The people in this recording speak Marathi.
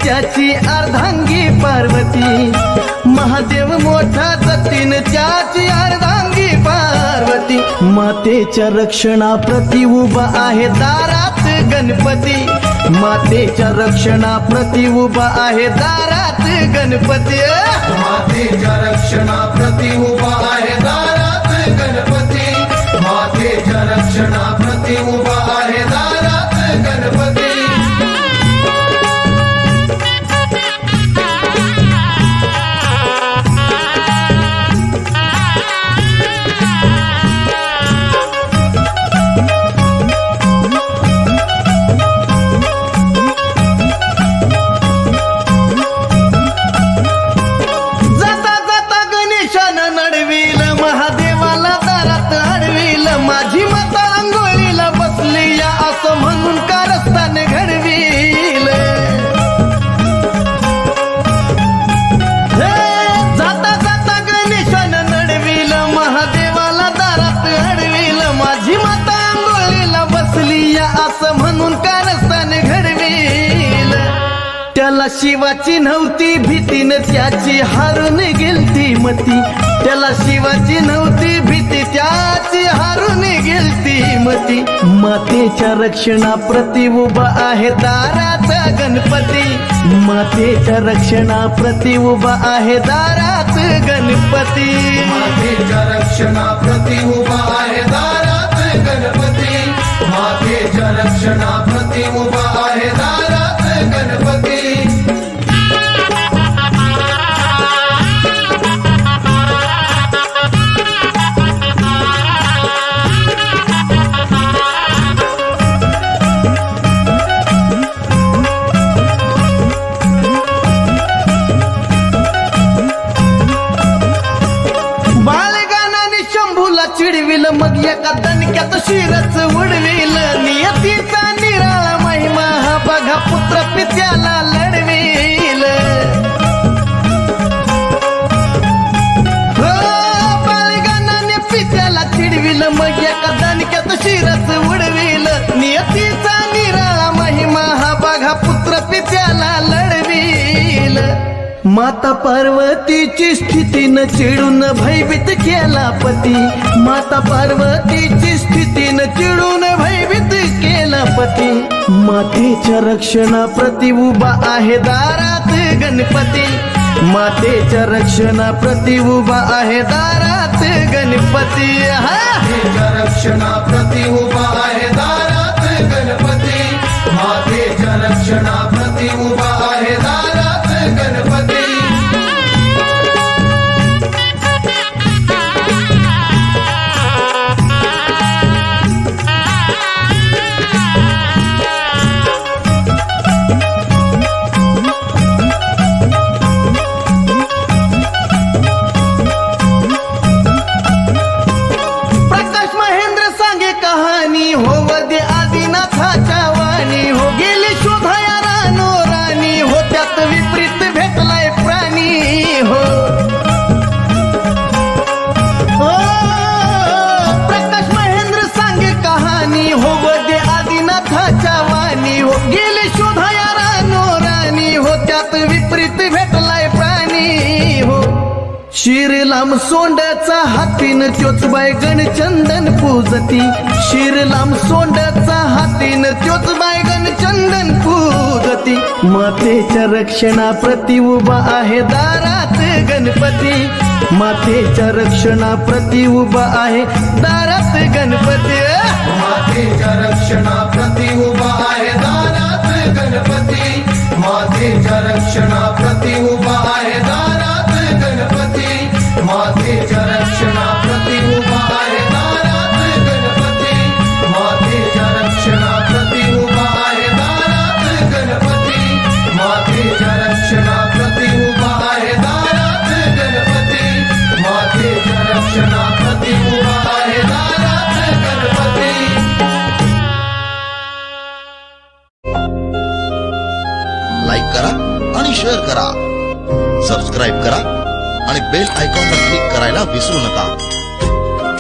त्याची अर्धांगी पार्वती, महादेव मोठा जतीन त्याची अर्धांगी पार्वती, मातेच्या रक्षणाप्रती उभा आहे दारात गणपती, मातेच्या रक्षणाप्रती उभा आहे दारात गणपती, मातेच्या रक्षणाप्रती उभा आहे दारात गणपती, मातेच्या रक्षणाप्रती उभा आहे दारात गणपती। माझी माता अंघोळीला बसली या असं म्हणून कारस्थान घडविल, जाता जाता गणेशानं नडविल, महादेवाला दारात अडविल, माझी माता अंघोळीला बसली या असं म्हणून कारस्थान घडविल, त्याला शिवाची नव्हती भीतीनं त्याची हारून गेलती मती, त्याला शिवाची नव्हती भीती त्याची हारून गेलती मती, मातेच्या रक्षणाप्रती उभा आहे दाराचा गणपती, मातेच्या रक्षणाप्रती उभा आहे दारात गणपती, मातेच्या रक्षणाप्रती उभा आहे दारात गणपती, मातेच्या रक्षणाप्रती उभा आहे दारात गणपती। चिडविल मग एका दणक्यात शिरच उडविल, नियतीचा निराळा महिमा हा बघा पुत्र पित्याला लढविल, बाळगानाने पित्याला चिडविल मग एका दणक्यात शिरच उडविल, नियतीचा निराळा महिमा हा बघा पुत्र पित्याला लढविल, माता पार्वतीची स्थितीनं चिडून भयभीत केला पती, माता पार्वतीची स्थितीनं चिडून भयभीत केला पती, मातेच्या रक्षणाप्रती उभा आहे दारात गणपती, मातेच्या रक्षणाप्रती उभा आहे दारात गणपती, मातेच्या रक्षणाप्रती उभा आहे दारात गणपती, मातेच्या रक्षणाप्रती उभा आहे दारात गणपती। विपरीत भेटलाय प्राणी हो, प्रकाश महेंद्र सांगे कहाणी हो, वदे आदिनाथाच्या वाणी हो, गेले शोधाया रानो राणी हो, त्यात विपरीत भेटलाय प्राणी हो, शिरलाम सोंडाचा हातीन त्योच बाय गणचंदन पूजती, शिरलाम सोंडाचा हातीन त्योच बाय गणचंदन पूजती, मातेच्या रक्षणाप्रती उभा आहे दारात गणपती, मातेच्या रक्षणाप्रती उभा आहे दारात गणपती, मातेच्या रक्षणाप्रती उभा आहे दारात गणपती, मातेच्या रक्षणाप्रती उभा आहे दारात गणपती, मातेच्या रक्षणाप्रती उभा आहे दारात गणपती, मातेच्या रक्षणाप्रती उभा आहे दारात गणपती, मातेच्या रक्षणाप्रती उभा आहे दारात गणपती, मातेच्या रक्षणाप्रती उभा आहे दारात गणपती। लाईक करा आणि शेअर करा, सबस्क्राईब करा आणि बेल आयकॉनवर क्लिक करायला विसरू नका।